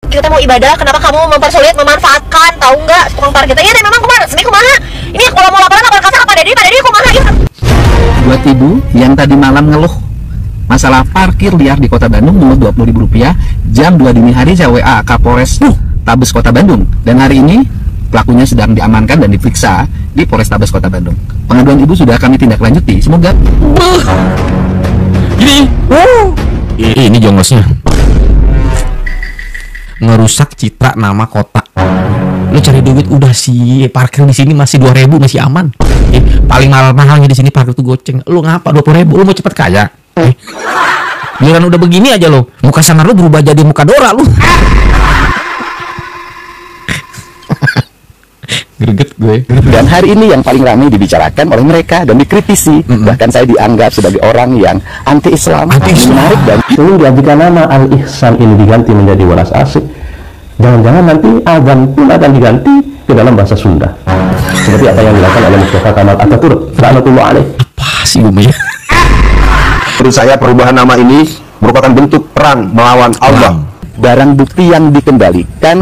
Kita mau ibadah, kenapa kamu mempersulit, memanfaatkan, tahu nggak tukang parkir? Ya, dan memang kemana? Resmi kumaha? Ini kalau mau laporan lapor kasar kepada dia kumaha ya? Buat ibu yang tadi malam ngeluh masalah parkir liar di Kota Bandung, menurut Rp20.000, jam 2 dini hari saya WA Kapolres Tabes Kota Bandung, dan hari ini pelakunya sedang diamankan dan diperiksa di Polres Tabes Kota Bandung. Pengaduan ibu sudah kami tindak lanjuti. Semoga ini jongosnya ngerusak citra nama kota. Lu cari duit udah sih, parkir di sini masih 2.000 masih aman. Paling mahalnya di sini parkir tuh goceng. Lu ngapa 20.000? Lu mau cepet kaya? Giliran udah begini aja lo, muka sangar lu berubah jadi muka Dora lu. Greget gue. Dan hari ini yang paling ramai dibicarakan oleh mereka dan dikritisi. Bahkan saya dianggap sebagai orang yang anti-Islam, menarik dan sehingga jika nama Al-Ihsan ini diganti menjadi Walas Asik, jangan-jangan nanti azan pun akan diganti ke dalam bahasa Sunda, seperti apa yang dilakukan oleh Mustafa Kamal Atatürk rahmatullah alaih. Apa sih Umi? Menurut saya perubahan nama ini merupakan bentuk perang melawan Allah. barang bukti yang dikembalikan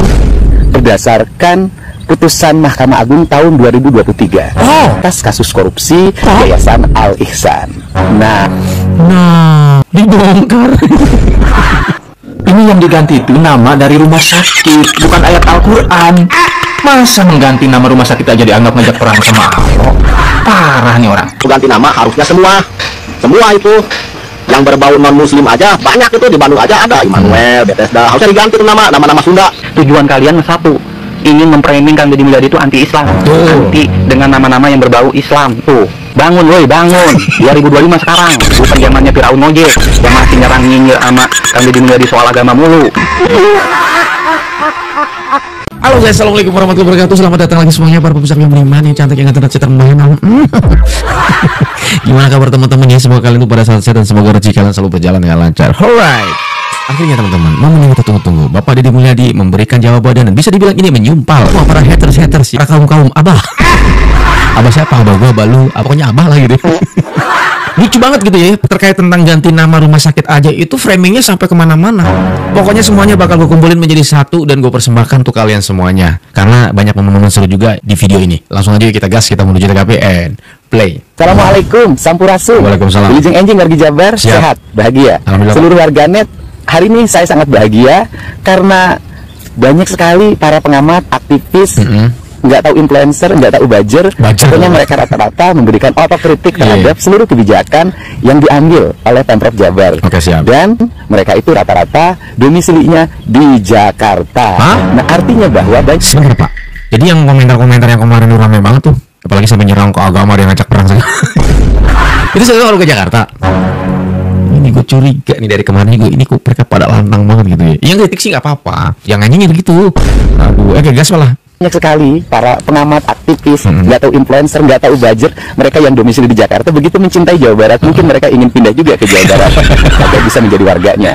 berdasarkan putusan Mahkamah Agung tahun 2023 atas kasus korupsi Yayasan Al-Ihsan. Nah, dibongkar. ini yang diganti itu nama dari rumah sakit, bukan ayat Al-Quran. Masa mengganti nama rumah sakit aja dianggap ngajak perang sama Allah? Parah nih orang. Ganti nama harusnya semua itu yang berbau non muslim aja banyak, itu di Bandung aja ada Immanuel, Bethesda, harusnya diganti nama Sunda. Tujuan kalian satu, ingin memframing Kang Deddy Mulyadi itu anti-Islam, anti dengan nama-nama yang berbau Islam. Tuh, bangun woi, bangun. 2025 sekarang, bukan zamannya Firaun Nojek yang masih nyerang nyinyir sama Kang Deddy Mulyadi soal agama mulu. Halo guys, assalamualaikum warahmatullahi wabarakatuh. Selamat datang lagi semuanya para pemirsa yang beriman, yang cantik, yang ganteng, dan main. Gimana kabar teman-teman ya? Semoga kalian tuh pada sehat dan semoga rezeki kalian selalu berjalan dengan lancar. Alright. Akhirnya teman-teman, momen yang kita tunggu-tunggu, Bapak Deddy Mulyadi memberikan jawaban dan bisa dibilang ini menyumpal. Wah, para haters ya, kaum abah. Abah siapa? Abah gua, abah lu, pokoknya abah lah gitu. Lucu banget gitu ya, terkait tentang ganti nama rumah sakit aja itu framingnya sampai kemana-mana. Pokoknya semuanya bakal gue kumpulin menjadi satu dan gue persembahkan untuk kalian semuanya. Karena banyak momen-momen seru juga di video ini. Langsung aja kita gas, kita menuju TKP and play. Assalamualaikum, Sampurasun. Waalaikumsalam. Wilujeng Enjing wargi Jabar, Siap. sehat, bahagia. Seluruh warganet, hari ini saya sangat bahagia karena banyak sekali para pengamat, aktivis, nggak tahu influencer, nggak tahu buzzer, pokoknya mereka rata-rata memberikan otokritik terhadap seluruh kebijakan yang diambil oleh Pemprov Jabar. Oke, siap. Dan mereka itu rata-rata domisilinya di Jakarta. Nah, artinya bahwa sebentar Pak, jadi yang komentar-komentar yang kemarin itu ramai banget tuh, apalagi sampai nyerang ke agama dia ngajak perang saya. Itu saya baru ke Jakarta. Ini gue curiga nih dari kemarin gue, ini kok mereka pada lantang banget gitu ya. Yang kritik sih nggak apa-apa, yang nyanyiin gitu. Aduh, gas malah. Banyak sekali para pengamat, aktivis, nggak tahu influencer, nggak tahu buzzer, mereka yang domisili di Jakarta begitu mencintai Jawa Barat, mungkin mereka ingin pindah juga ke Jawa Barat agar bisa menjadi warganya.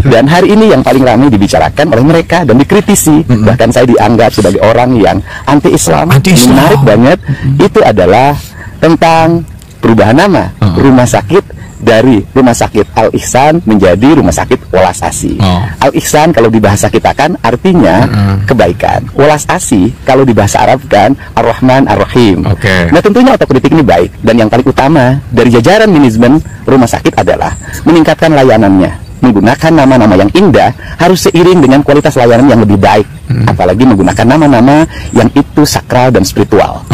Dan hari ini yang paling ramai dibicarakan oleh mereka dan dikritisi, bahkan saya dianggap sebagai orang yang anti-Islam. Menarik banget, itu adalah tentang perubahan nama rumah sakit dari Rumah Sakit Al-Ihsan menjadi Rumah Sakit Walas Asih. Al-Ihsan kalau di bahasa kita kan artinya kebaikan. Walas Asih kalau di bahasa Arab kan Ar-Rahman Ar-Rahim. Nah, tentunya otokritik ini baik, dan yang paling utama dari jajaran manajemen rumah sakit adalah meningkatkan layanannya. Menggunakan nama-nama yang indah harus seiring dengan kualitas layanan yang lebih baik. Apalagi menggunakan nama-nama yang itu sakral dan spiritual.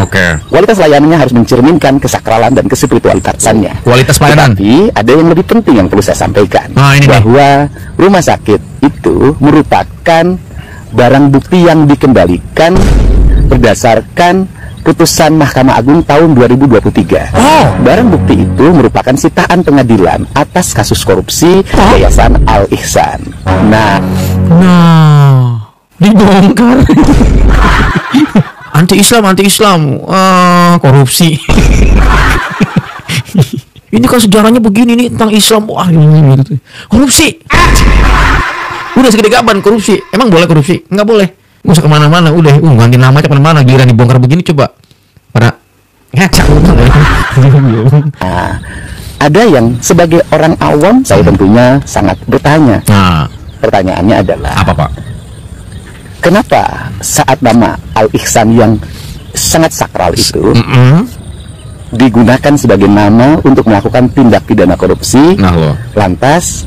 Kualitas layanannya harus mencerminkan kesakralan dan kespiritualitasannya. Kualitas pelayanan. Tapi ada yang lebih penting yang perlu saya sampaikan, bahwa rumah sakit itu merupakan barang bukti yang dikembalikan berdasarkan putusan Mahkamah Agung tahun 2023. Barang bukti itu merupakan sitaan pengadilan atas kasus korupsi Yayasan Al-Ihsan. Nah, dibongkar. Anti-Islam, korupsi. Ini kan sejarahnya begini nih tentang Islam, wah gitu. Korupsi. Udah segede gaban korupsi. Emang boleh korupsi? Nggak boleh. Nggak usah kemana-mana, udah ganti nama aja kemana-mana. Giliran dibongkar begini coba pada ngacak. Ada yang sebagai orang awam saya tentunya sangat bertanya. Pertanyaannya adalah, apa Pak? kenapa saat nama Al-Ihsan yang sangat sakral itu digunakan sebagai nama untuk melakukan tindak pidana korupsi, lantas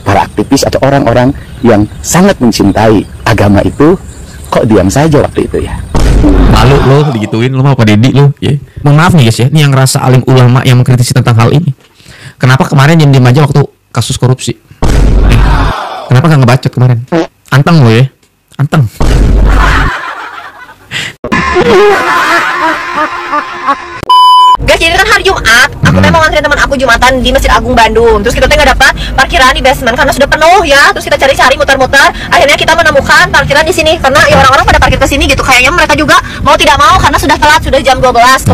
para aktivis atau orang-orang yang sangat mencintai agama itu kok diam saja waktu itu ya? Malu lo digituin, lo mau Pak Deddy lo ya. Mohon maaf nih guys ya, ini yang ngerasa alim ulama yang mengkritisi tentang hal ini. Kenapa kemarin diam aja waktu kasus korupsi? Kenapa nggak ngebacot kemarin? Anteng lo ya, anteng. Guys, jadi kan hari Jumat, aku teh mau nganterin teman aku Jumatan di Masjid Agung Bandung. Terus kita teh nggak dapat parkiran di basement karena sudah penuh ya. Terus kita cari-cari muter-muter. Akhirnya kita menemukan parkiran di sini karena ya orang-orang pada parkir ke sini gitu. Kayaknya mereka juga mau tidak mau karena sudah telat, sudah jam 12,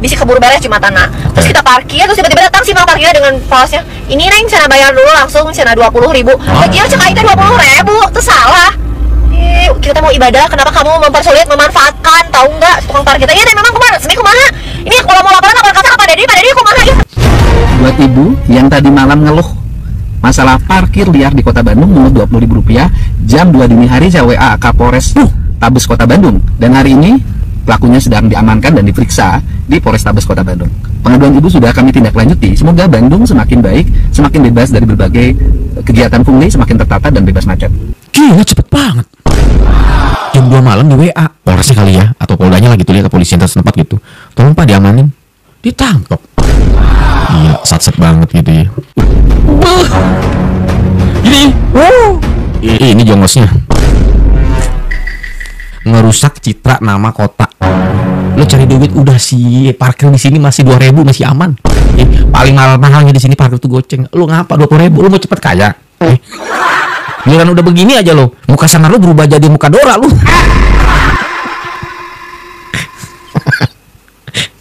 keburu beres Jumatana. Terus kita parkir, terus tiba-tiba datang si parkirnya dengan polosnya. Ini neng cina bayar dulu langsung cina 20.000. Lagian cek aja 20.000, itu salah. Kita mau ibadah, kenapa kamu mempersulit, memanfaatkan, tahu nggak tukang parkir? Iya deh, memang kemarin, semi kumaha. Ini kalau mau laporan apa kata Pak Deddy kumaha ya? Buat ibu yang tadi malam ngeluh masalah parkir liar di Kota Bandung menurut Rp20.000, jam 2 dini hari saya WA Kapolres Tabes Kota Bandung, dan hari ini pelakunya sedang diamankan dan diperiksa di Polres Tabes Kota Bandung. Pengaduan ibu sudah kami tindak lanjuti. Semoga Bandung semakin baik, semakin bebas dari berbagai kegiatan pungli, semakin tertata dan bebas macet. Gila, cepet banget. Jam 2 malam di WA Polresnya kali ya, atau Poldanya lah gitu, lihat kepolisian setempat gitu. Tolong Pak diamanin, ditangkap. Iya, satset banget gitu ya. Ini jongosnya ngerusak citra nama kota. Lo cari duit udah sih, parkir di sini masih 2.000 masih aman. Paling mahalnya di sini parkir tuh goceng. Lo ngapa 20.000? Lo mau cepet kaya? Giliran udah begini aja lo, muka sangar lo berubah jadi muka Dora lo.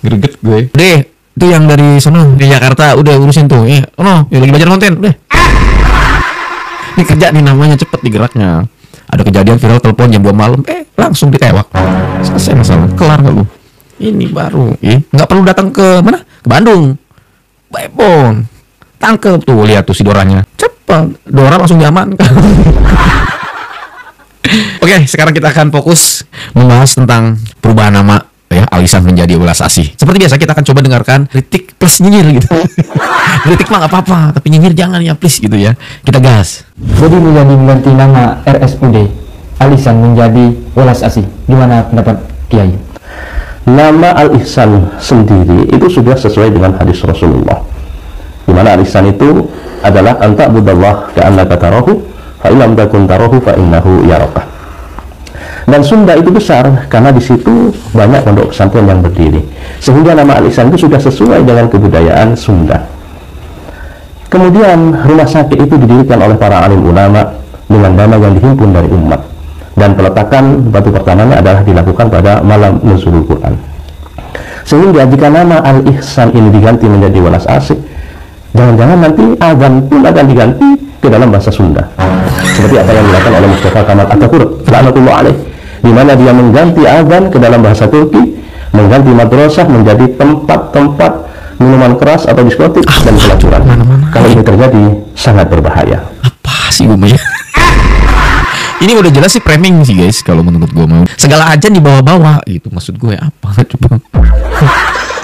Greget gue. Deh, itu yang dari sono di Jakarta udah urusin tuh. Ya lagi belajar konten, udah. Ini kerja nih namanya, cepet digeraknya. Ada kejadian viral telepon jam 2 malam, langsung ditewak. Selesai masalah, kelar nggak lu? Ini baru, nggak perlu datang ke mana? Ke Bandung. Baipon, tangkep tuh, lihat tuh si Doranya. Cepet, Dora langsung diamankan. Oke, sekarang kita akan fokus membahas tentang perubahan nama ya Al-Ihsan menjadi Welas Asih. Seperti biasa kita akan coba dengarkan kritik plus nyinyir gitu. Kritik mah nggak apa-apa, tapi nyinyir jangan ya please gitu ya. Kita gas. Jadi menjadi mengganti nama RSUD Al-Ihsan menjadi Welas Asih. Gimana pendapat Kiai? Nama Al-Ihsan sendiri itu sudah sesuai dengan hadis Rasulullah, di mana Al-Ihsan itu adalah anta budallah ka'annaka tarahu fa illam takun tarahu fa innahu yaraka. Dan Sunda itu besar karena di situ banyak pondok pesantren yang berdiri, sehingga nama Al-Ihsan itu sudah sesuai dengan kebudayaan Sunda. Kemudian rumah sakit itu didirikan oleh para alim ulama dengan dana yang dihimpun dari umat, dan peletakan batu pertamanya adalah dilakukan pada malam nuzulul Quran. Sehingga jika nama Al-Ihsan ini diganti menjadi Welas Asih, jangan-jangan nanti azan pun akan diganti ke dalam bahasa Sunda, seperti apa yang dilakukan oleh Mustafa Kamal Atatürk laknatullah alaih, di mana dia mengganti azan ke dalam bahasa Turki, mengganti madrasah menjadi tempat-tempat minuman keras atau diskotik dan pelacuran. Kalau ini terjadi sangat berbahaya. Apa sih gue ya? Ini udah jelas sih framing sih guys, kalau menurut gue mau segala aja dibawa-bawa gitu, maksud gue apa coba.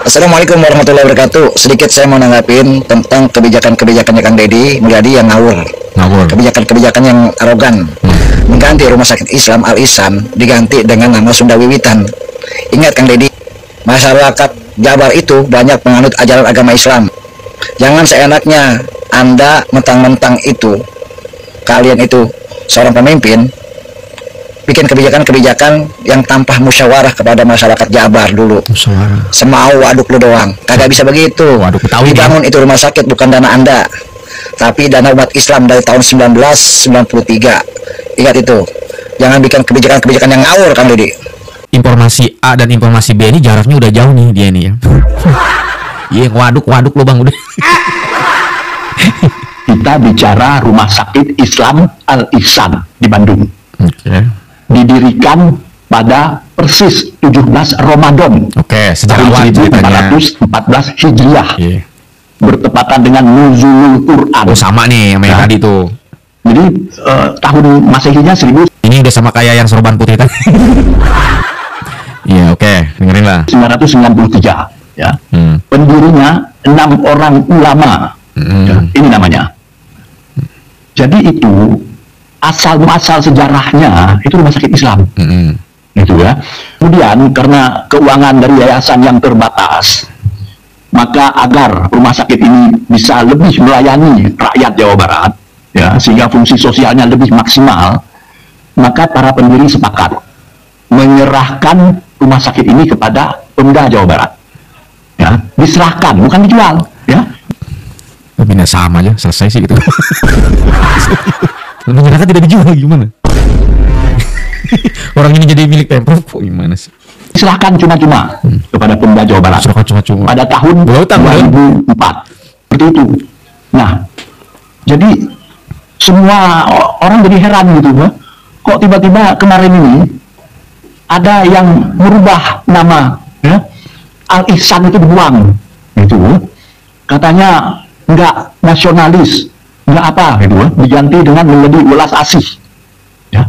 Assalamualaikum warahmatullahi wabarakatuh. Sedikit saya mau nanggapin tentang kebijakan-kebijakannya Kang Deddy Mulyadi yang ngawur. Kebijakan-kebijakan yang arogan. Mengganti rumah sakit Islam Al-Ihsan diganti dengan nama Sunda Wiwitan. Ingat Kang Deddy, masyarakat Jabar itu banyak penganut ajaran agama Islam. Jangan seenaknya Anda mentang-mentang itu, kalian itu seorang pemimpin, bikin kebijakan-kebijakan yang tanpa musyawarah kepada masyarakat Jabar dulu. Semau waduk lu doang. Kagak bisa begitu. Dibangun itu rumah sakit bukan dana Anda, tapi dana umat Islam dari tahun 1993. Ingat itu. Jangan bikin kebijakan-kebijakan yang ngawur Kang Deddy. Informasi A dan informasi B ini jaraknya udah jauh nih dia nih ya. Iya, waduk lu bang udah. Kita bicara rumah sakit Islam Al-Ihsan di Bandung. Didirikan pada persis 17 Ramadan sejarawan tahun 1414 Hijriah. Bertepatan dengan nuzulul Quran. Sama nih yang tadi tuh. Jadi tahun Masehinya 1000 Ini udah sama kayak yang sorban putih tadi. Iya, oke, dengerin lah. 1993 ya. Pendirinya 6 orang ulama. Ya, ini namanya. Jadi itu asal muasal sejarahnya itu rumah sakit Islam. Gitu ya. Kemudian karena keuangan dari yayasan yang terbatas, maka agar rumah sakit ini bisa lebih melayani rakyat Jawa Barat, ya, sehingga fungsi sosialnya lebih maksimal, maka para pendiri sepakat menyerahkan rumah sakit ini kepada Pemda Jawa Barat. Ya, diserahkan, bukan dijual, ya. Pindah sama aja, selesai sih gitu. Menyerahkan tidak dijual gimana? Orang ini jadi milik Pemprov kok gimana sih? Diserahkan cuma-cuma kepada Pemda Jawa Barat. Diserahkan cuma-cuma. Pada tahun 2004. Seperti itu. Nah, jadi semua orang jadi heran gitu, kok tiba-tiba kemarin ini ada yang merubah nama, ya? Al-Ihsan itu dibuang, gitu. Katanya nggak nasionalis, nggak apa, gitu, diganti dengan menjadi welas asih. Ya,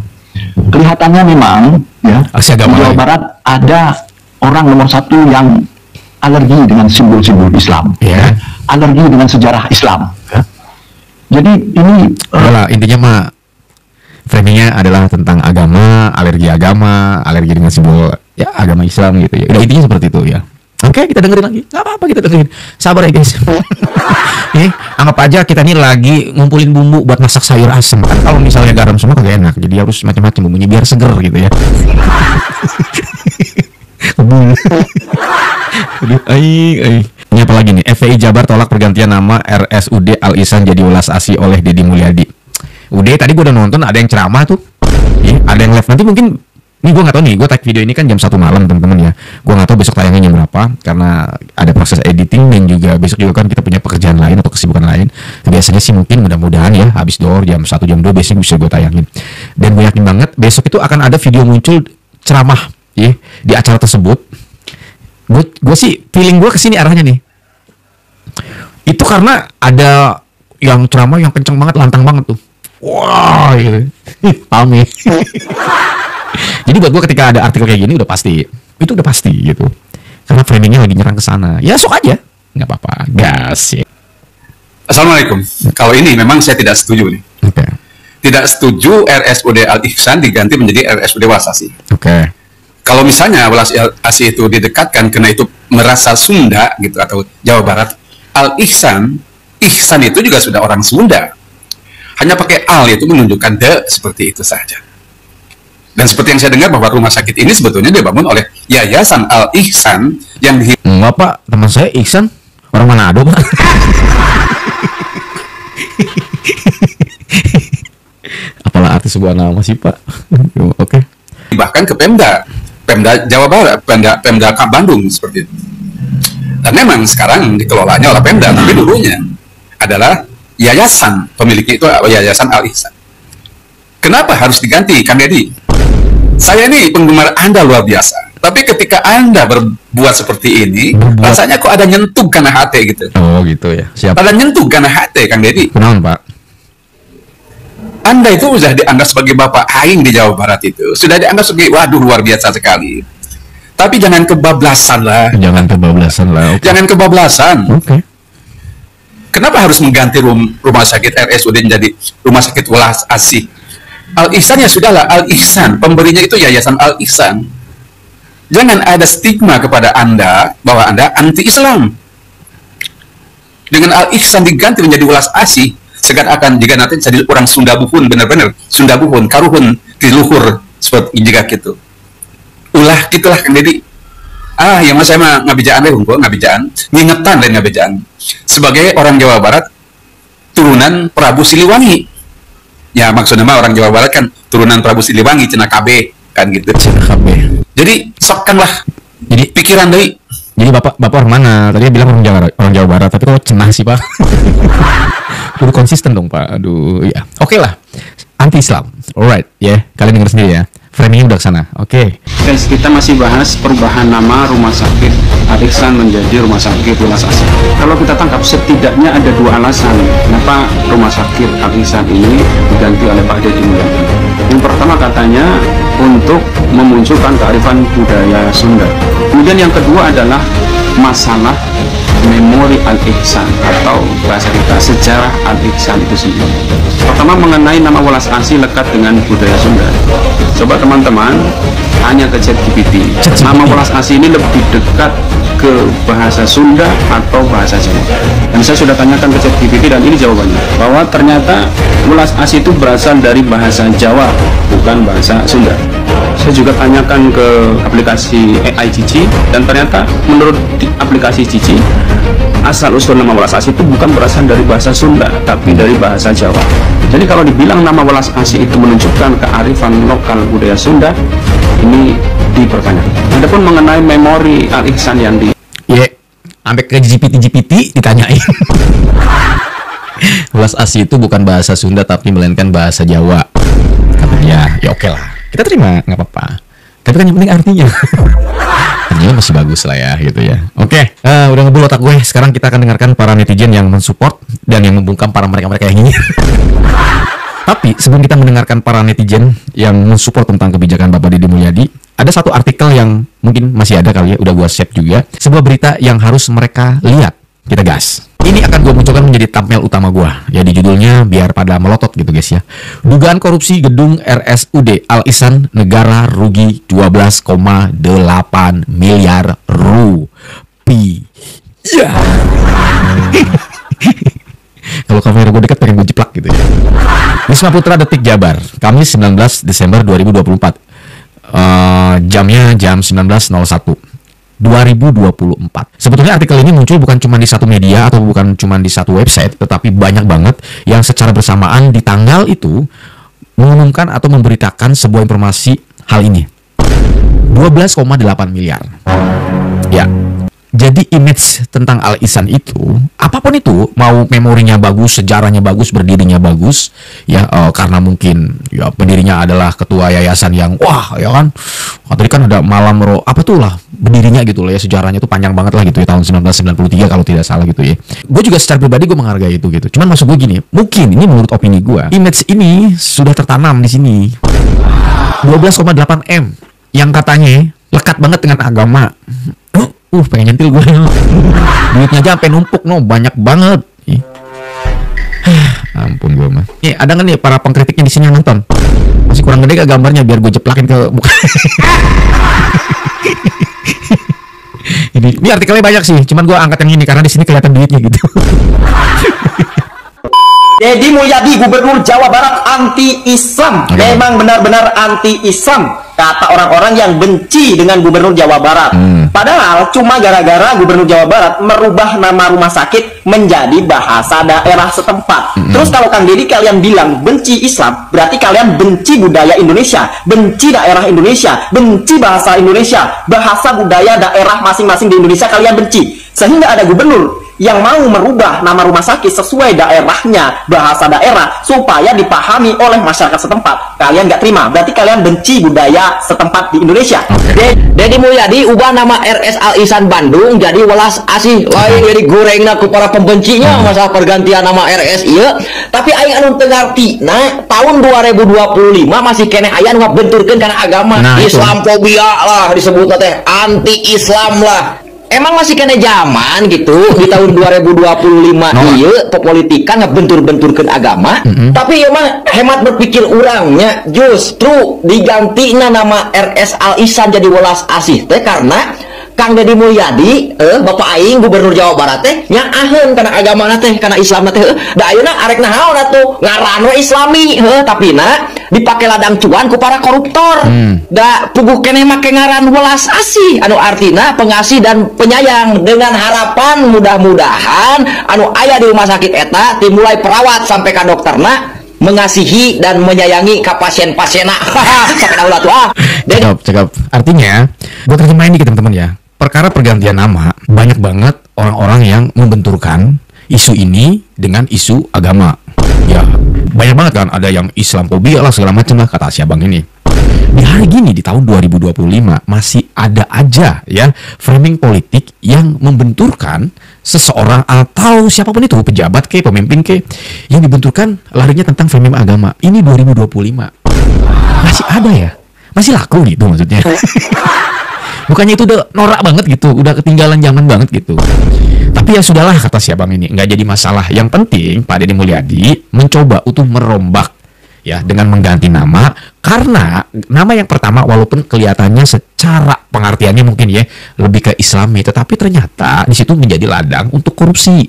kelihatannya memang, ya, di Jawa Barat ada orang nomor satu yang alergi dengan simbol-simbol Islam, ya, alergi dengan sejarah Islam. Ya. Jadi ini intinya mah framingnya adalah tentang agama, alergi dengan simbol ya agama Islam gitu ya. Udah intinya seperti itu ya. Oke, kita dengerin lagi. Gak apa-apa, kita dengerin. Sabar ya guys. Nih, anggap aja kita ini lagi ngumpulin bumbu buat masak sayur asem. Kan kalau misalnya garam semua kagak enak, jadi harus macam-macam bumbunya biar seger gitu ya. Ini apa lagi nih? FPI Jabar tolak pergantian nama RSUD Al-Ihsan jadi Welas Asih oleh Deddy Mulyadi. Udah, tadi gue udah nonton, ada yang ceramah tuh. Ya, ada yang live. Nanti mungkin ini gue nggak tahu nih, gue tag video ini kan jam 1 malam teman-teman ya. Gue nggak tahu besok tayangnya jam berapa, karena ada proses editing dan juga besok juga kan kita punya pekerjaan lain atau kesibukan lain. Biasanya sih mungkin mudah-mudahan ya habis door jam 1 jam 2 biasanya bisa gue tayangin. Dan gue yakin banget besok itu akan ada video muncul ceramah ya di acara tersebut. Gue sih feeling gue kesini arahnya nih. Itu karena ada yang ceramah yang kenceng banget, lantang banget tuh. Wah, gitu. Paham ya? Jadi buat gue ketika ada artikel kayak gini udah pasti, itu udah pasti gitu. Karena framingnya lagi nyerang ke sana. Ya sok aja, nggak apa-apa, gas ya. Assalamualaikum. Kalau ini memang saya tidak setuju nih. Okay. Tidak setuju RSUD Al-Ihsan diganti menjadi RSUD Welas Asih. Oke. Kalau misalnya Welas Asih itu didekatkan karena itu merasa Sunda gitu atau Jawa Barat, Al-Ihsan, Ihsan itu juga sudah orang Sunda. Hanya pakai al itu menunjukkan de, seperti itu saja. Dan seperti yang saya dengar bahwa rumah sakit ini sebetulnya dibangun oleh Yayasan Al-Ihsan yang Pak, teman saya Ihsan orang Manado, Pak. Apalah arti sebuah nama sih, Pak? Oke. Bahkan ke Pemda Jawa Barat, Pemda Bandung seperti itu. Dan memang sekarang dikelolanya oleh Pemda, tapi dulunya adalah yayasan, pemiliknya itu Yayasan Al-Ihsan. Kenapa harus diganti, Kang Deddy? Saya ini penggemar Anda luar biasa. Tapi ketika Anda berbuat seperti ini, rasanya kok ada nyentuh karena hati gitu. Oh gitu ya. Siap. Ada nyentuh karena hati, Kang Deddy. Kenapa, Pak? Anda itu sudah dianggap sebagai Bapak Aing di Jawa Barat itu. Sudah dianggap sebagai, waduh luar biasa sekali. Tapi jangan kebablasan lah. Jangan kebablasan lah. Okay. Jangan kebablasan. Oke. Okay. Kenapa harus mengganti rumah sakit RSUD menjadi rumah sakit Welas Asih? Al-Ihsan ya sudahlah, Al-Ihsan, pemberinya itu Yayasan Al-Ihsan. Jangan ada stigma kepada Anda bahwa Anda anti-Islam. Dengan Al-Ihsan diganti menjadi Welas Asih, seakan-akan jika nanti jadi orang Sunda Buhun, benar-benar Sunda Buhun, Karuhun, Tiluhur, seperti jika gitu. Ulah gitulah Kang Deddy. Yang saya mah ngabijaan deh, ngabijaan, ngingetan dan ngabijaan. Sebagai orang Jawa Barat, turunan Prabu Siliwangi. Ya maksudnya mah orang Jawa Barat kan turunan Prabu Siliwangi, Cina KB kan gitu. Cina KB. Jadi sokkanlah. Jadi pikiran dari. Jadi bapak orang mana? Tadi bilang orang Jawa Barat, tapi kok cenah sih Pak? Udah konsisten dong Pak. Aduh, ya. Oke lah. Anti Islam. Alright, ya. Kalian dengar sendiri ya. Framingnya udah kesana. Oke. Guys, kita masih bahas perubahan nama Rumah Sakit Al-Ihsan menjadi Rumah Sakit Welas Asih. Kalau kita tangkap, setidaknya ada dua alasan kenapa Rumah Sakit Al-Ihsan ini diganti oleh Pak Deddy Mulyadi. Yang pertama katanya untuk memunculkan kearifan budaya Sunda. Kemudian yang kedua adalah masalah memori Al-Ihsan atau bahasa kita sejarah Al-Ihsan itu sendiri. Pertama mengenai nama Welas Asih lekat dengan budaya Sunda. Coba teman-teman tanya ke ChatGPT, nama Welas Asih ini lebih dekat ke bahasa Sunda atau bahasa Jawa? Dan saya sudah tanyakan ke ChatGPT dan ini jawabannya, bahwa ternyata Welas Asih itu berasal dari bahasa Jawa, bukan bahasa Sunda. Saya juga tanyakan ke aplikasi AI Cici, dan ternyata menurut aplikasi Cici, asal-usul nama Welas Asih itu bukan berasal dari bahasa Sunda, tapi dari bahasa Jawa. Jadi kalau dibilang nama Welas Asih itu menunjukkan kearifan lokal budaya Sunda, ini dipertanyakan. Adapun mengenai memori Al-Ihsan yang sampai ke GPT ditanyain. Welas Asih itu bukan bahasa Sunda tapi melainkan bahasa Jawa. Katanya, ya oke lah. Kita terima, nggak apa-apa. Tapi kan yang penting artinya. Artinya masih bagus lah ya, gitu ya. Oke, udah ngebul otak gue. Sekarang kita akan dengarkan para netizen yang mensupport dan yang membungkam para mereka-mereka yang nyinyir. Tapi sebelum kita mendengarkan para netizen yang mensupport tentang kebijakan Bapak Deddy Mulyadi, ada satu artikel yang mungkin masih ada kali ya, udah gue save juga. Sebuah berita yang harus mereka lihat. Kita gas. Ini akan gue munculkan menjadi thumbnail utama gue. Ya di judulnya biar pada melotot gitu guys ya. Dugaan korupsi gedung RSUD Al-Ihsan negara rugi 12,8 miliar rupiah. Kalau kamera gue dekat pengen gue jeplak gitu ya. Wisma Putra Detik Jabar, Kamis 19 Desember 2024. Jamnya jam 19.01. 2024. Sebetulnya artikel ini muncul bukan cuma di satu media atau bukan cuma di satu website, tetapi banyak banget yang secara bersamaan di tanggal itu mengumumkan atau memberitakan sebuah informasi hal ini. 12,8 miliar. Ya. Jadi image tentang Al-Ihsan itu, apapun itu, mau memorinya bagus, sejarahnya bagus, berdirinya bagus, ya karena mungkin ya pendirinya adalah ketua yayasan yang wah ya kan, tadi kan ada malam apa tuh lah berdirinya gitu lah ya, sejarahnya tuh panjang banget lah gitu ya, tahun 1993 kalau tidak salah gitu ya. Gue juga secara pribadi gue menghargai itu gitu. Cuman maksud gue gini, mungkin ini menurut opini gue, image ini sudah tertanam di sini. 12,8 M yang katanya lekat banget dengan agama. Pengen nyentil gue. Duitnya aja sampai numpuk banyak banget. Ampun gue mah. Nih, ada nggak nih para pengkritiknya di sini yang nonton? Masih kurang gede gak gambarnya biar gue jeplakin ke muka. Ini artikelnya banyak sih, cuman gue angkat yang ini karena di sini kelihatan duitnya gitu. Deddy Mulyadi, Gubernur Jawa Barat anti-Islam. Memang benar-benar anti-Islam, kata orang-orang yang benci dengan Gubernur Jawa Barat. Padahal cuma gara-gara Gubernur Jawa Barat merubah nama rumah sakit menjadi bahasa daerah setempat. Terus kalau Kang Deddy kalian bilang benci Islam, berarti kalian benci budaya Indonesia, benci daerah Indonesia, benci bahasa Indonesia, bahasa budaya daerah masing-masing di Indonesia kalian benci. Sehingga ada gubernur yang mau merubah nama rumah sakit sesuai daerahnya, bahasa daerah, supaya dipahami oleh masyarakat setempat. Kalian nggak terima, berarti kalian benci budaya setempat di Indonesia. Deddy Mulyadi ubah nama RS Al-Ihsan Bandung jadi Welas Asih. Lain jadi gorengna ku para pembencinya masalah pergantian nama RS iya. Tapi aing anu teu ngarti, nah tahun 2025 masih kene aya anu ngabenturkeun kana agama. Islamfobia lah disebutna teh, anti-Islam lah. Emang masih kena zaman gitu di tahun 2025 iya pepolitikan ngebentur-benturkan agama. Tapi ya mah hemat berpikir orangnya justru diganti nama RS Al-Ihsan jadi Welas Asih teh karena Kang Deddy Mulyadi Bapak aing Gubernur Jawa Barat teh nyaaheun kana agama teh kana Islam teh da ayeuna arek naon atuh ngaran we Islami tapi dipake ladang cuan ku para koruptor. Da puguh keneh make ngaran Welas Asih anu artina pengasih dan penyayang dengan harapan mudah-mudahan anu aya di rumah sakit eta dimulai perawat sampai ka dokterna mengasihi dan menyayangi ke pasien-pasienna. Cakep. Artinya gue terjemahin dikit teman-teman ya. Perkara pergantian nama banyak banget orang-orang yang membenturkan isu ini dengan isu agama. Ya banyak banget kan, ada yang Islamfobia lah segala macam lah kata si abang ini. Di hari gini, di tahun 2025 masih ada aja ya framing politik yang membenturkan seseorang atau siapapun itu, pejabat ke, pemimpin ke, yang dibenturkan larinya tentang framing agama. Ini 2025 masih ada ya, masih laku gitu maksudnya. Bukannya itu udah norak banget gitu, udah ketinggalan zaman banget gitu. Tapi ya sudahlah, kata si abang ini, nggak jadi masalah. Yang penting Pak Deddy Mulyadi mencoba untuk merombak ya dengan mengganti nama, karena nama yang pertama walaupun kelihatannya secara pengertiannya mungkin ya lebih ke Islami, tetapi ternyata di situ menjadi ladang untuk korupsi.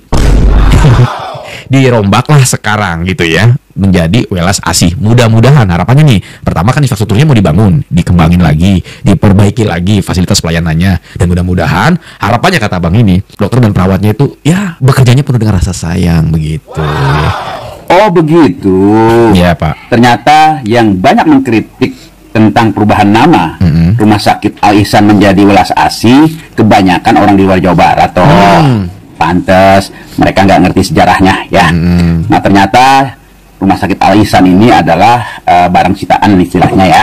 Dirombaklah sekarang gitu ya menjadi Welas Asih. Mudah-mudahan harapannya nih, pertama kan infrastrukturnya mau dibangun, dikembangin lagi, diperbaiki lagi fasilitas pelayanannya, dan mudah-mudahan harapannya kata abang ini, dokter dan perawatnya itu ya bekerjanya penuh dengan rasa sayang begitu. Oh begitu. Iya Pak. Ternyata yang banyak mengkritik tentang perubahan nama Rumah Sakit Al Ihsan menjadi Welas Asih kebanyakan orang di luar Jawa Barat toh. Pantes mereka nggak ngerti sejarahnya ya. Nah ternyata Rumah Sakit Al Ihsan ini adalah barang sitaan istilahnya ya.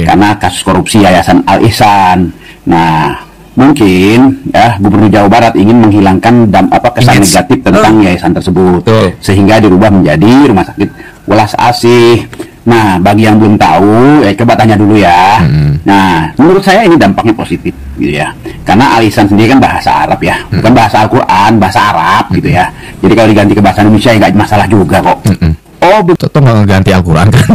Karena kasus korupsi Yayasan Al Ihsan. Nah mungkin ya Gubernur Jawa Barat ingin menghilangkan kesan negatif tentang yayasan tersebut, sehingga dirubah menjadi Rumah Sakit Welas Asih. Nah bagi yang belum tahu ya coba tanya dulu ya. Nah menurut saya ini dampaknya positif gitu ya, karena Al Ihsan sendiri kan bahasa Arab ya, bukan bahasa Al-Quran, bahasa Arab gitu ya. Jadi kalau diganti ke bahasa Indonesia ya nggak masalah juga kok. Oh betul, nggak ganti Al-Quran kan?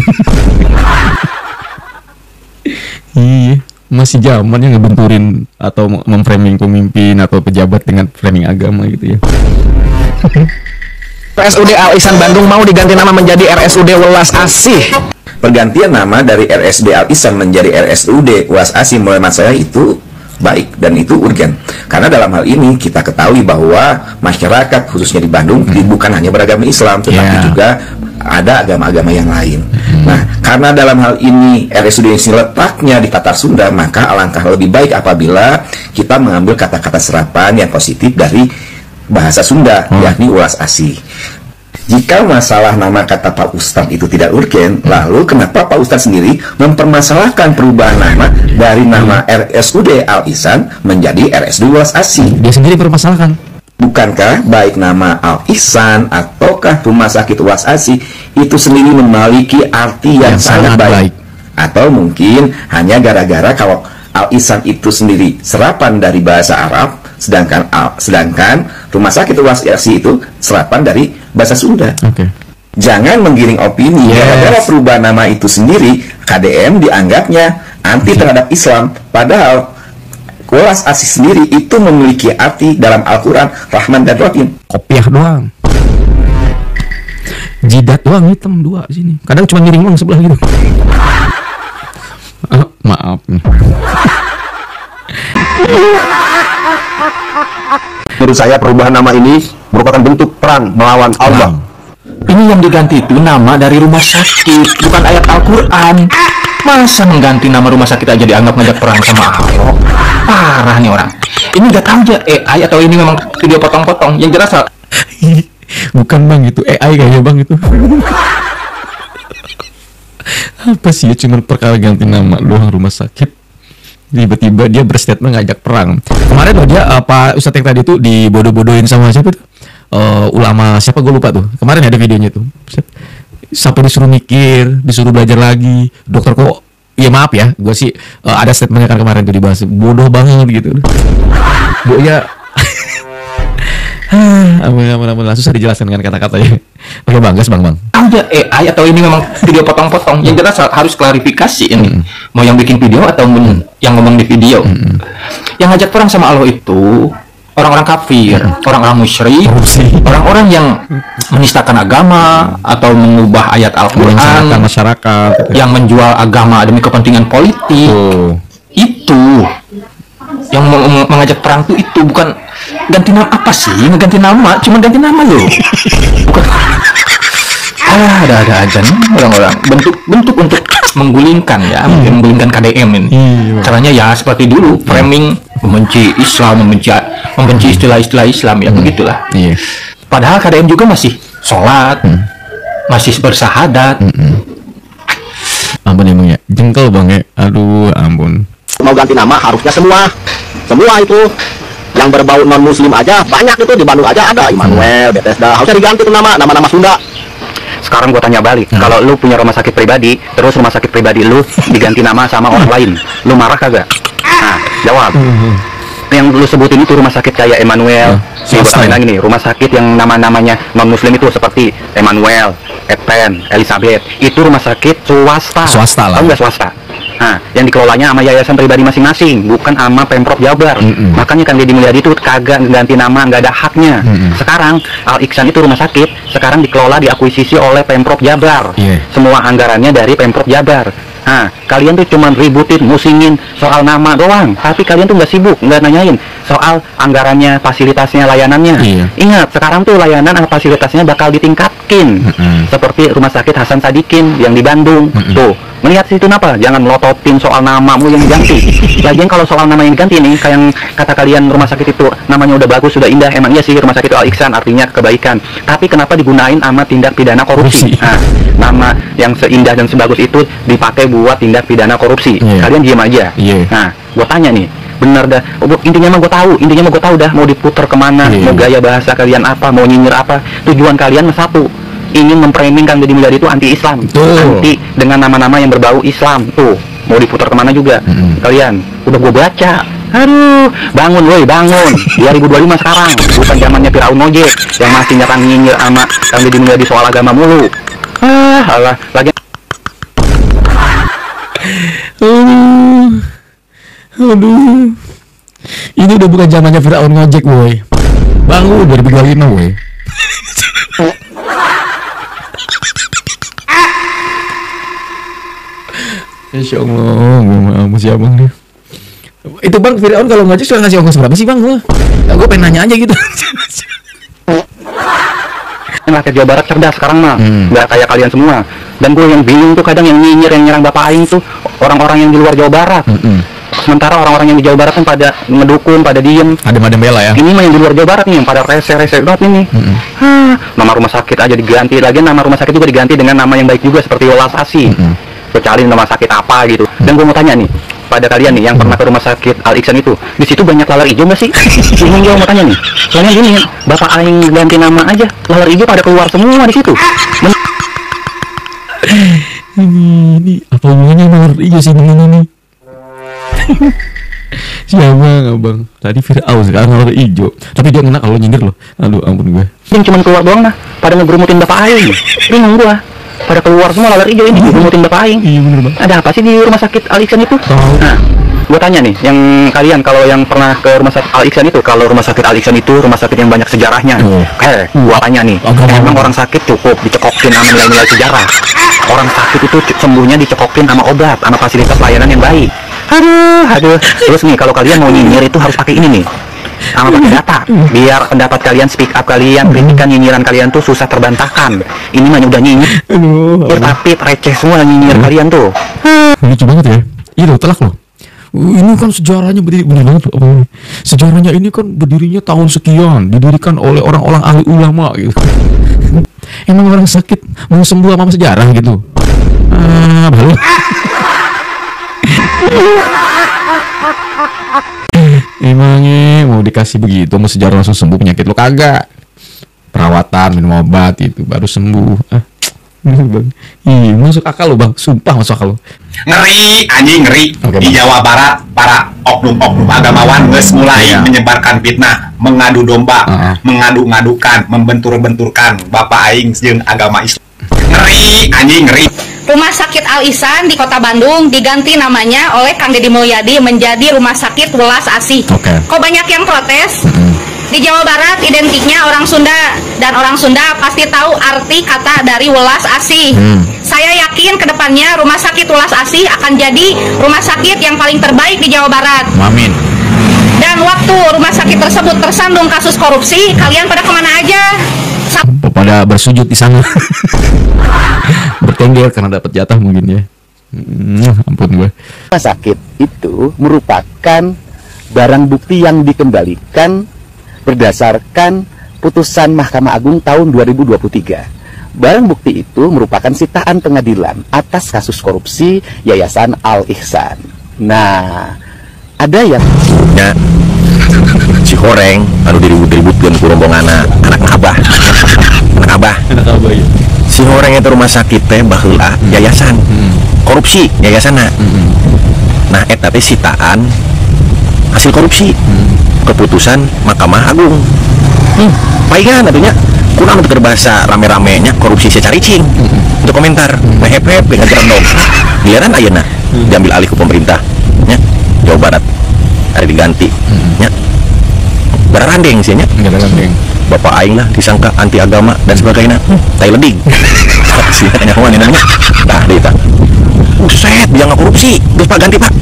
Iya. Masih zamannya ngebenturin atau memframing pemimpin atau pejabat dengan framing agama gitu ya. RSUD Al Ihsan Bandung mau diganti nama menjadi RSUD Welas Asih. Pergantian nama dari RSUD Al Ihsan menjadi RSUD Welas Asih menurut saya itu baik dan itu urgen. Karena dalam hal ini kita ketahui bahwa masyarakat khususnya di Bandung bukan hanya beragama Islam, tetapi juga ada agama-agama yang lain. Nah, karena dalam hal ini RSUD ini letaknya di Tatar Sunda, maka alangkah lebih baik apabila kita mengambil kata-kata serapan yang positif dari bahasa Sunda, yakni Welas Asih. Jika masalah nama kata Pak Ustadz itu tidak urgen, lalu kenapa Pak Ustadz sendiri mempermasalahkan perubahan nama dari nama RSUD Al Ihsan menjadi RSUD Welas Asih? Dia sendiri mempermasalahkan. Bukankah baik nama Al Ihsan ataukah Rumah Sakit Welas Asih itu sendiri memiliki arti yang sangat baik? Atau mungkin hanya gara-gara kalau Al Ihsan itu sendiri serapan dari bahasa Arab, sedangkan Rumah Sakit Welas Asih itu serapan dari bahasa Sunda. Jangan menggiring opini gara-gara perubahan nama itu sendiri KDM dianggapnya anti terhadap Islam, padahal Welas Asih sendiri itu memiliki arti dalam Al-Quran Rahman dan Rahim. Kopiah doang, jidat doang hitam dua sini. Kadang cuma miring doang sebelah gitu. Maaf nih. Menurut saya perubahan nama ini merupakan bentuk perang melawan Allah. Ini yang diganti itu nama dari rumah sakit, bukan ayat Al-Quran. Masa mengganti nama rumah sakit aja dianggap ngajak perang sama Allah? Parah nih orang. Ini gak tahu aja AI atau ini memang video potong-potong. Yang jelas bukan bang, itu AI kayaknya bang itu. Apa sih ya, cuma perkara ganti nama doang rumah sakit, tiba-tiba dia berstatement ngajak perang. Kemarin loh dia Pak Ustadz yang tadi tuh dibodoh-bodohin sama siapa tuh, ulama siapa gue lupa tuh. Kemarin ada videonya tuh, sampai disuruh mikir, disuruh belajar lagi. Dokter kok, ya maaf ya, gue sih ada statementnya kan kemarin tuh dibahas, bodoh banget gitu. Bu ya, ampun, susah dijelaskan dengan kata-katanya. Oke bang, gas bang. Aja AI atau ini memang video potong-potong. Yang jelas harus klarifikasi ini. Mau yang bikin video atau yang ngomong di video. Yang ngajak perang sama Allah itu orang-orang kafir, orang-orang musyrik, orang-orang yang menistakan agama atau mengubah ayat Al-Quran, masyarakat yang menjual agama demi kepentingan politik. Itu yang mengajak perang itu bukan ganti nama. Apa sih ngeganti nama? Cuma ganti nama loh. Bukan. Ada aja nih orang-orang bentuk untuk menggulingkan ya, menggulingkan KDM ini. Caranya ya seperti dulu, framing membenci Islam, membenci istilah-istilah Islam ya, begitulah. Padahal KDM juga masih sholat, masih bersahadat. Ampun emang ya, jeng jengkel bang ya. Aduh ampun. Mau ganti nama harusnya semua itu yang berbau non muslim aja banyak itu di Bandung aja ada Immanuel, Bethesda, harusnya diganti tuh nama Sunda. Sekarang gue tanya balik, kalau lu punya rumah sakit pribadi, terus rumah sakit pribadi lu diganti nama sama orang lain, lu marah kagak? Nah, jawab. Yang lu sebutin itu rumah sakit kayak Emmanuel, nih, rumah sakit yang nama-namanya non-muslim itu seperti Emmanuel, Advent, Elizabeth, itu rumah sakit swasta. Swasta lah. Tahu nggak swasta? Nah, yang dikelolanya sama yayasan pribadi masing-masing, bukan sama Pemprov Jabar. Makanya Kang Deddy Mulyadi itu kagak ganti nama, nggak ada haknya. Sekarang Al Ihsan itu rumah sakit, sekarang dikelola diakuisisi oleh Pemprov Jabar. Semua anggarannya dari Pemprov Jabar. Nah, kalian tuh cuma ributin, musingin soal nama doang, tapi kalian tuh nggak sibuk, nggak nanyain soal anggarannya, fasilitasnya, layanannya. Ingat, sekarang tuh layanan fasilitasnya bakal ditingkatkan, seperti Rumah Sakit Hasan Sadikin yang di Bandung. Tuh, melihat situ kenapa? Jangan melototin soal namamu yang diganti. Lagian kalau soal nama yang diganti nih, kayak yang kata kalian rumah sakit itu namanya udah bagus, sudah indah. Emang iya sih Rumah Sakit Al Ihsan artinya kebaikan. Tapi kenapa digunain sama tindak pidana korupsi? Nah, nama yang seindah dan sebagus itu dipakai buat tindak pidana korupsi. Kalian diam aja. Nah, gue tanya nih, bener dah. Intinya mah gue tahu dah mau diputar kemana, mau gaya bahasa kalian apa, mau nyinyir apa. Tujuan kalian satu, ingin memframing Kang Deddy Mulyadi itu anti-Islam, anti dengan nama-nama yang berbau Islam. Tuh, mau diputar kemana juga. Kalian udah gue baca. Aduh, bangun woi, bangun. 2025 sekarang, bukan zamannya Firaun Nojek yang masih nyerang nyinyir sama Kang Deddy Mulyadi soal agama mulu. Alah, lagi. Aduh. Ini udah bukan zamannya Firaun Ngojek, woi. Bangun 2025, woi. Insya Allah, gue mau siapa nih? Itu bang, Firaun kalau ngojek suka ngasih ongkos berapa sih bang? Gue pengen nanya aja gitu. Rakyat Jawa Barat cerdas sekarang mah, nggak kayak kalian semua. Dan gue yang bingung tuh kadang yang nyinyir, yang nyerang Bapak Aing tuh orang-orang yang di luar Jawa Barat. Sementara orang-orang yang di Jawa Barat kan pada ngedukung, pada diem. Adem-adem bela ya. Ini mah yang di luar Jawa Barat nih, yang pada rese-rese banget ini. Nama rumah sakit aja diganti, lagi nama rumah sakit juga diganti dengan nama yang baik juga seperti Welas Asih. Kecuali nama sakit apa gitu. Dan gue mau tanya nih, pada kalian nih yang pernah ke rumah sakit Al Ihsan itu, di situ banyak laler hijau nggak sih? Ini gue mau tanya nih. Soalnya gini, Bapak Aing ganti nama aja, laler hijau pada keluar semua di situ. Ini apa hubungannya laler hijau sih ini? Siapa nggak bang? Tadi Firaun sekarang laler hijau. Tapi dia enak kalau nyindir loh. Aduh ampun gue. Yang cuma keluar doang nah, pada ngegerumutin Bapak Aing. Bingung gua. Pada keluar semua laler hijau ini ngegerumutin Bapak Aing. Iya bener bang. Ada apa sih di rumah sakit Al Ihsan itu? Nah, gua tanya nih, yang kalian kalau yang pernah ke rumah sakit Al Ihsan itu, kalau rumah sakit Al Ihsan itu rumah sakit yang banyak sejarahnya. Gua tanya nih, emang orang sakit cukup dicekokin sama nilai-nilai sejarah? Orang sakit itu sembuhnya dicekokin sama obat, sama fasilitas layanan yang baik. Aduh. Terus nih kalau kalian mau nyinyir itu harus pakai ini nih, sama pakai data, biar pendapat kalian, speak up kalian, kritikan nyinyiran kalian tuh susah terbantahkan. Ini mah udah nyinyir, tapi receh semua nyinyir kalian tuh. Lucu banget ya. Iya telak loh. Ini kan sejarahnya berdiri bener banget apa ini? Sejarahnya ini kan berdirinya tahun sekian, didirikan oleh orang-orang ahli ulama gitu. Emang orang sakit mau sembuh sama sejarah gitu? Baru. Emangnya mau dikasih begitu mau sejarah langsung sembuh penyakit lo? Kagak. Perawatan, minum obat itu baru sembuh. Iya, masuk akal lo bang, sumpah masuk akal lo. Ngeri, anjing ngeri. Di Jawa Barat para oknum-oknum agamawan geus mulai menyebarkan fitnah, mengadu domba, mengadu-ngadukan, membentur-benturkan Bapak Aing jeung agama Islam. Ngeri, anjing ngeri. Rumah Sakit Al Ihsan di Kota Bandung diganti namanya oleh Kang Deddy Mulyadi menjadi Rumah Sakit Welas Asih. Kok banyak yang protes? Di Jawa Barat identiknya orang Sunda, dan orang Sunda pasti tahu arti kata dari Welas Asih. Saya yakin kedepannya Rumah Sakit Welas Asih akan jadi rumah sakit yang paling terbaik di Jawa Barat. Amin. Dan waktu rumah sakit tersebut tersandung kasus korupsi, kalian pada kemana aja? Pada bersujud di sana. Bertengger karena dapat jatah mungkin ya. Ampun gue. Rumah sakit itu merupakan barang bukti yang dikembalikan berdasarkan putusan Mahkamah Agung tahun 2023 barang bukti itu merupakan sitaan pengadilan atas kasus korupsi Yayasan Al Ihsan. Nah, ada yang Ya, si Horeng anu diribut-ributkeun ku rombongan anak abah. Anak abah ya. Si Horeng itu rumah sakit teh baheula yayasan. Korupsi yayasana. Nah, eta teh sitaan hasil korupsi. Keputusan Mahkamah Agung. Paingan atunya kurang untuk berbahasa rame-ramenya korupsi secara cing. Untuk komentar, hep-hep dengan jerendong. Giliran ayeuna diambil alih ke pemerintah nya Jawa Barat. Ada diganti nya. Bararandeng sih nya. Bapak aing lah disangka anti agama dan sebagainya. Tai leding. Sih tanya kawan namanya. Tah deui tah. Buset, dia nggak korupsi. Terus Pak ganti Pak.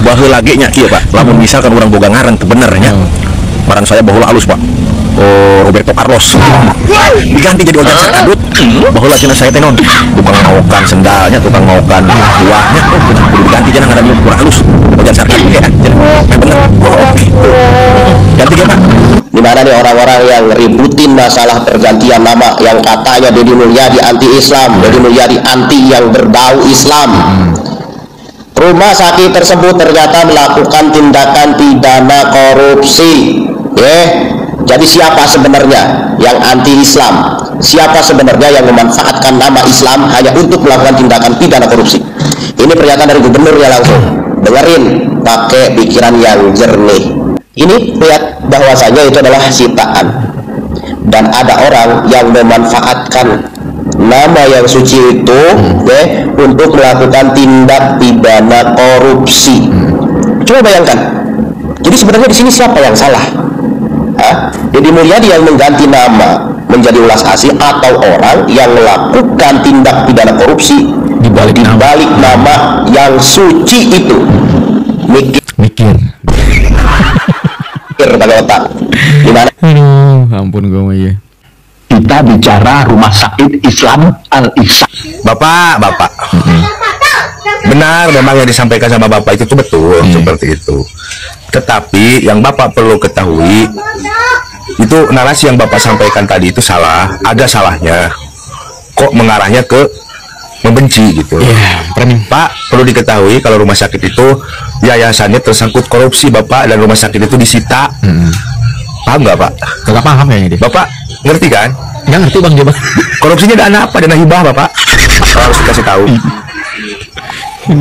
Baheula lagi nya kieu Pak. Lamun misalkan orang boga ngaran teu bener nya. Barang saya baheula alus Pak. Oh, Roberto Carlos diganti jadi ojek sakadut. Baheula cenah saya teh non tukang maokan sendalnya, tukang maokan buahnya. Oh, diganti cenah ngaranna kurang halus. Ojek sakadut ya. Bener. Oh, gitu. Ganti ya Pak. Di mana nih orang-orang yang ributin masalah pergantian nama yang katanya Deddy Mulyadi anti Islam, Deddy Mulyadi anti yang berbau Islam. Rumah sakit tersebut ternyata melakukan tindakan pidana korupsi. Jadi siapa sebenarnya yang anti Islam? Siapa sebenarnya yang memanfaatkan nama Islam hanya untuk melakukan tindakan pidana korupsi? Ini pernyataan dari gubernurnya langsung. Dengerin pakai pikiran yang jernih. Ini lihat bahwasanya itu adalah sitaan, dan ada orang yang memanfaatkan nama yang suci itu untuk melakukan tindak pidana korupsi. Coba bayangkan. Jadi sebenarnya di sini siapa yang salah? Deddy Mulyadi yang mengganti nama menjadi Ulas Asih atau orang yang melakukan tindak pidana korupsi di balik nama yang suci itu? Mikir pakai otak. Gimana? Ampun gue mah ya. Kita bicara rumah sakit Islam Al Ihsan. Bapak. Benar, memang yang disampaikan sama Bapak itu betul seperti itu. Tetapi yang Bapak perlu ketahui, itu narasi yang Bapak sampaikan tadi itu salah, ada salahnya. Kok mengarahnya ke membenci gitu. Pak, perlu diketahui kalau rumah sakit itu yayasannya tersangkut korupsi Bapak, dan rumah sakit itu disita. Paham nggak Pak? Nggak paham kayaknya dia. Bapak ngerti kan? Nggak ngerti Bang, coba. Korupsinya dana apa? Dana hibah Bapak. Harus dikasih tahu.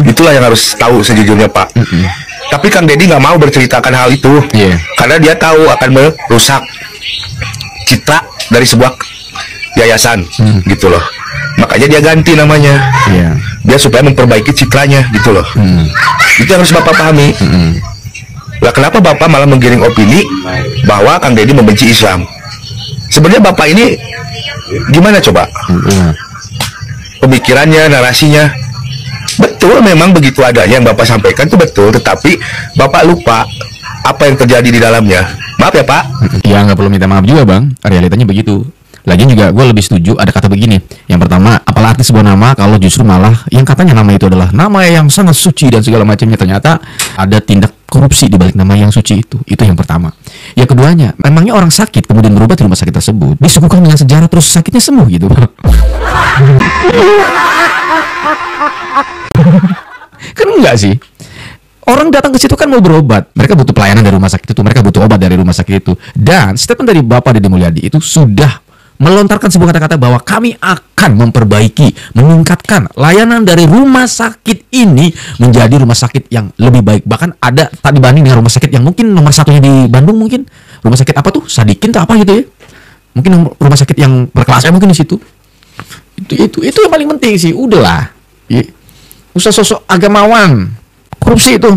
Itulah yang harus tahu sejujurnya Pak. Tapi Kang Deddy nggak mau berceritakan hal itu, karena dia tahu akan merusak citra dari sebuah yayasan, gitu loh. Makanya dia ganti namanya, dia supaya memperbaiki citranya, gitu loh. Itu yang harus Bapak pahami. Lah kenapa Bapak malah menggiring opini bahwa Kang Deddy membenci Islam? Sebenarnya Bapak ini gimana coba? Pemikirannya, narasinya betul, memang begitu adanya yang Bapak sampaikan itu betul, tetapi Bapak lupa apa yang terjadi di dalamnya. Maaf ya Pak. Ya nggak perlu minta maaf juga Bang, realitanya begitu. Lagian juga gue lebih setuju ada kata begini. Yang pertama, apalah arti sebuah nama kalau justru malah yang katanya nama itu adalah nama yang sangat suci dan segala macamnya, ternyata ada tindak korupsi di balik nama yang suci itu. Itu yang pertama. Yang keduanya, memangnya orang sakit kemudian berobat di rumah sakit tersebut disuguhkan dengan sejarah terus sakitnya sembuh gitu. Kan enggak sih. Orang datang ke situ kan mau berobat, mereka butuh pelayanan dari rumah sakit itu, mereka butuh obat dari rumah sakit itu. Dan statement dari Bapak Deddy Mulyadi itu sudah melontarkan sebuah kata-kata bahwa kami akan memperbaiki, meningkatkan layanan dari rumah sakit ini menjadi rumah sakit yang lebih baik. Bahkan ada tak dibanding dengan rumah sakit yang mungkin nomor satunya di Bandung, mungkin rumah sakit apa tuh, Sadikin atau apa gitu ya, mungkin rumah sakit yang berkelasnya mungkin di situ. Itu yang paling penting sih. Udahlah, usah sosok agamawan, korupsi itu.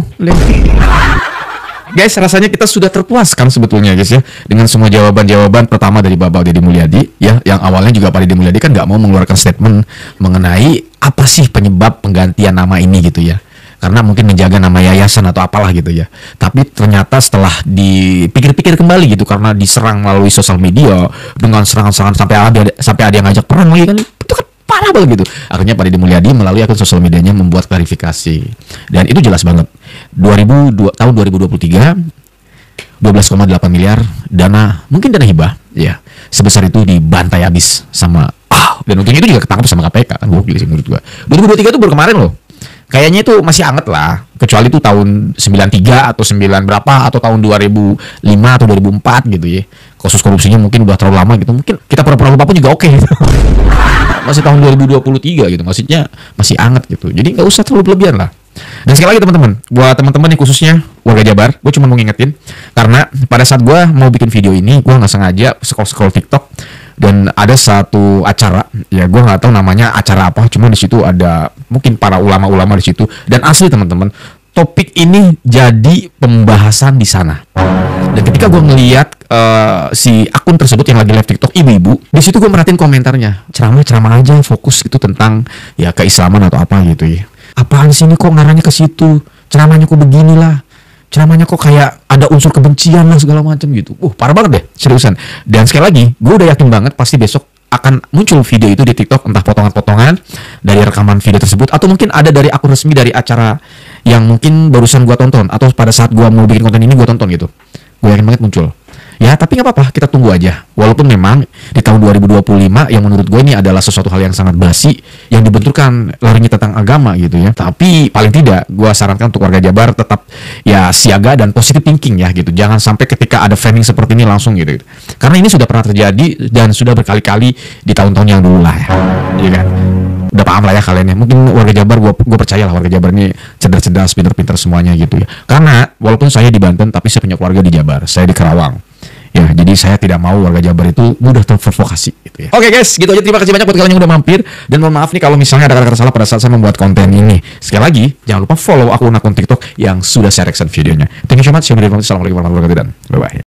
Guys, rasanya kita sudah terpuaskan sebetulnya guys ya, dengan semua jawaban-jawaban pertama dari Bapak Deddy Mulyadi ya, yang awalnya juga Pak Deddy Mulyadi kan nggak mau mengeluarkan statement mengenai apa sih penyebab penggantian nama ini gitu ya, karena mungkin menjaga nama yayasan atau apalah gitu ya. Tapi ternyata setelah dipikir-pikir kembali gitu, karena diserang melalui sosial media dengan serangan-serangan sampai ada yang ngajak perang lagi kan, itu kan parah banget gitu. Akhirnya Pak Deddy Mulyadi melalui akun sosial medianya membuat klarifikasi, dan itu jelas banget. Tahun 2023 12,8 miliar dana, mungkin dana hibah ya, sebesar itu dibantai habis sama Wow. Dan untungnya itu juga ketangkep sama KPK kan, gokil sih menurut gua. 2023 itu baru kemarin loh. Kayaknya itu masih anget lah, kecuali itu tahun 93 atau 9 berapa atau tahun 2005 atau 2004 gitu ya. Kasus korupsinya mungkin udah terlalu lama gitu. Mungkin kita pura-pura lupa pun juga oke gitu. Masih tahun 2023 gitu, maksudnya masih anget gitu. Jadi nggak usah terlalu berlebihan lah. Dan sekali lagi teman-teman, buat teman-teman yang khususnya warga Jabar, gue cuma mau ngingetin karena pada saat gue mau bikin video ini, gue nggak sengaja scroll TikTok dan ada satu acara, ya gue nggak tahu namanya acara apa, cuma di situ ada mungkin para ulama-ulama di situ dan asli teman-teman, topik ini jadi pembahasan di sana. Dan ketika gue ngeliat si akun tersebut yang lagi live TikTok ibu-ibu, di situ gue merhatiin komentarnya, ceramah aja fokus gitu tentang ya keislaman atau apa gitu ya. Apaan sih ini kok ngarahnya ke situ? Ceramahnya kok beginilah. Ceramahnya kok kayak ada unsur kebencian lah segala macam gitu. Parah banget deh, seriusan. Dan sekali lagi, gue udah yakin banget pasti besok akan muncul video itu di TikTok, entah potongan-potongan dari rekaman video tersebut atau mungkin ada dari akun resmi dari acara yang mungkin barusan gue tonton atau pada saat gue mau bikin konten ini gue tonton gitu. Gue yakin banget muncul. Ya, tapi nggak apa-apa, kita tunggu aja. Walaupun memang di tahun 2025 yang menurut gue ini adalah sesuatu hal yang sangat basi yang dibenturkan larinya tentang agama gitu ya. Tapi paling tidak, gue sarankan untuk warga Jabar tetap ya siaga dan positive thinking ya gitu. Jangan sampai ketika ada framing seperti ini langsung gitu. Karena ini sudah pernah terjadi dan sudah berkali-kali di tahun-tahun yang dulu lah ya. Iya kan? Udah paham lah ya kalian ya. Mungkin warga Jabar, gue percaya lah warga Jabar ini cerdas-cerdas, pinter-pinter semuanya gitu ya. Karena walaupun saya di Banten, tapi saya punya keluarga di Jabar. Saya di Karawang. Ya, jadi saya tidak mau warga Jabar itu mudah terprovokasi gitu ya. Oke guys, gitu aja. Terima kasih banyak buat kalian yang udah mampir. Dan mohon maaf nih kalau misalnya ada kata-kata salah pada saat saya membuat konten ini. Sekali lagi, jangan lupa follow akun TikTok yang sudah saya reaction videonya. Thank you so much. Assalamualaikum warahmatullahi wabarakatuh dan bye-bye.